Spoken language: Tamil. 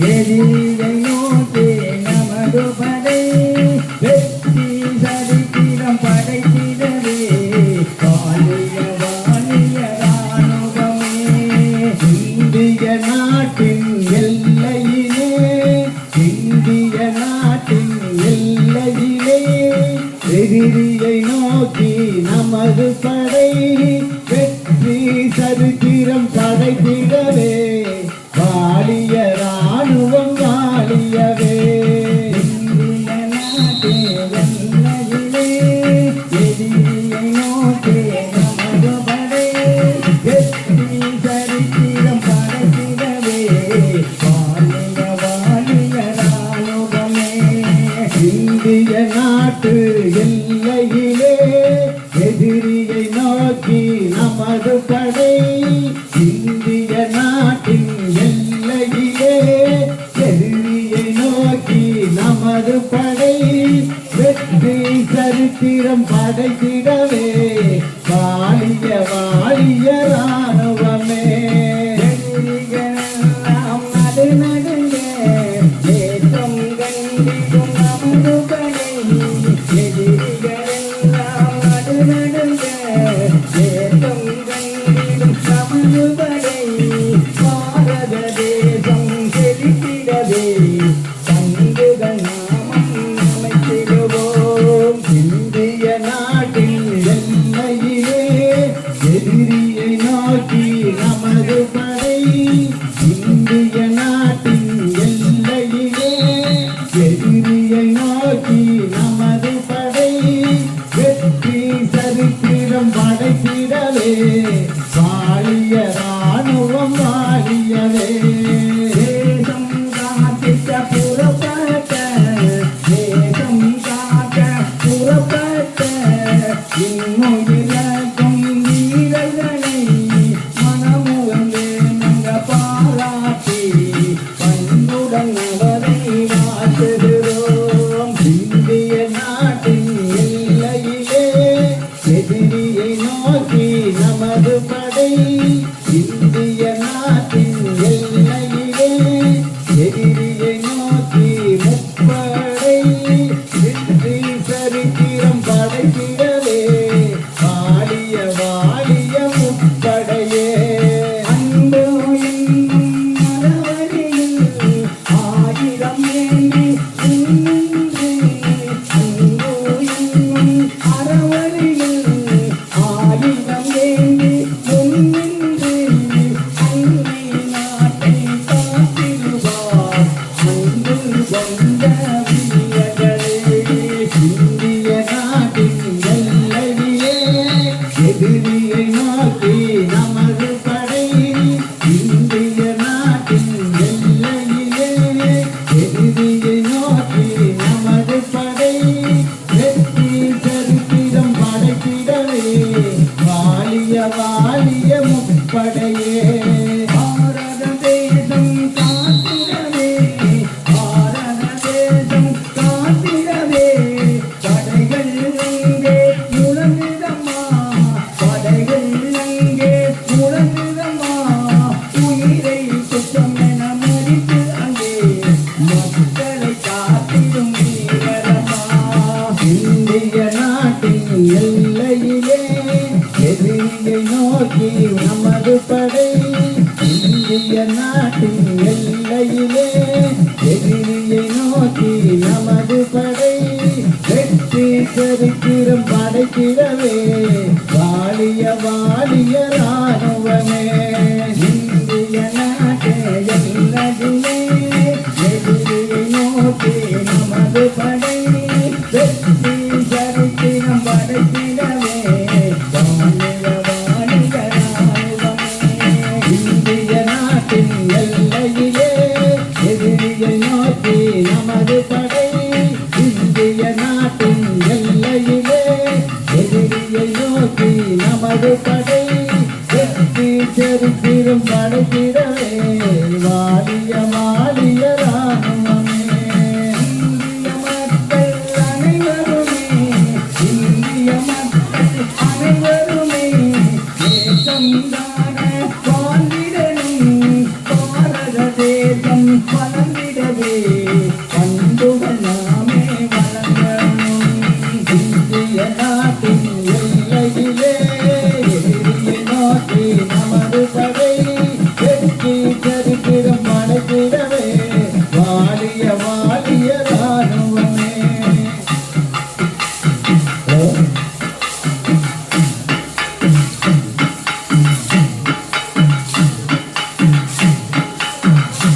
எதிரியை நோக்கி நமது படை வெற்றி சரித்திரம் படைத்திடவே வாழிய வாழிய ராணுவமே. இந்திய நாட்டின் எல்லையிலே இந்திய நாட்டின் எல்லையிலே எதிரியை நோக்கி நமது படை வெற்றி சரித்திரம் படைத்திடவே வாழிய ராணுவம் வாழியவே. இந்திய நாட்டின் எல்லையிலே எதிரியை நோக்கி நமது படை வெற்றி சரித்திரம் படைத்திடவே வாழிய வாழிய ராணுவமே. இந்திய நாட்டு எல்லையிலே எதிரியை நோக்கி நமது படை இந்திய நாட்டின் எல்லையிலே எதிரியை நோக்கி நமது படை வெற்றி சரித்திரம் படைத்திடவே வாழிய வாழிய ராணுவமே. எதிரிகளெல்லாம் நடு நடுங்க ஏற்றம் கண்டிடும் நமது படை எதிரிகளெல்லாம் நடு நடுங்க ஏற்றம் கண்டிடும் நமது படை பாரத தேசம் செழித்திடவே பங்குகள் நாமம் அமைத்திடுவோம். இந்திய நாட்டின் எல்லையிலே எதிரியை நோக்கி நமது படை இந்திய நாட்டின் எல்லையிலே எதிரியை நோக்கி நமது படை வெற்றி சரித்திரம் படைத்திடவே வாழிய ராணுவம் வாழியவே. தேசம் காத்திட்ட புறப்பட்ட தேசம் காக்க புறப்பட்ட இன்னுயிரக்கும் வீரர்களை மனமுகந்து நங்க பாராட்டி பண்புடன் அவரை வாழ்த்துகிறோம். இந்திய நாட்டின் எல்லையிலே எதிரியை நோக்கி நமது படை இந்திய நாட்டின் எல்லையிலே எதிரியை நோக்கி முப்படை வெற்றி சரித்திரம் படைத்திடவே வாழிய வாழிய முப்படையே. அன்போ என்னும் மரவழியில் ஆயிரம் ஏந்தி நின்று அன்போ என்னும் அறவழியில் ஆயிரம் ஏந்தி முன்னின்று அன்னை நாட்டை காத்திடுவார் அன்பு கொண்ட வீரர்களே. இந்திய நாட்டின் எல்லையிலே எதிரியை நோக்கி நமது படை இந்திய நாட்டின் எல்லையிலே எதிரியை நோக்கி நமது படை வெற்றி சரித்திரம் படைத்திடவே வாழிய வாழிய முப்படையே. பாரத தேசம் காத்திடவே பாரத தேசம் காத்திடவே படைகள் அங்கே முழங்குதம்மா படைகள் அங்கே முழங்குதம்மா உயிரை சுத்தம் என மதித்து அங்கே மக்களை காத்திடும் வீரரம்மா. இந்திய நாட்டின் எல்லையிலே எதிரியை நோக்கி நமது படை இந்திய நாட்டின் எல்லையிலே எதிரியை நோக்கி நமது படை வெற்றி சரித்திரம் படைத்திடவே வாழிய வாழிய ராணுவமே. இந்திய நாட்டே எல்லையிலே எதிரியை நோக்கி நமது படை வெற்றி சரித்திரம் படைத்திடவே வாழிய வாழிய ராணுவமே. இந்திய நாட்டின் எல்லையிலே எதிரியை நோக்கி நமது படை இந்திய நாட்டின் எல்லையிலே எதிரியை நோக்கி நமது படை வெற்றி சரித்திரம் படைத்திடவே வாழிய வாழிய ராணுவமே. இந்திய மக்கள் அனைவருமே இந்திய மக்கள் அனைவருமே தேசம்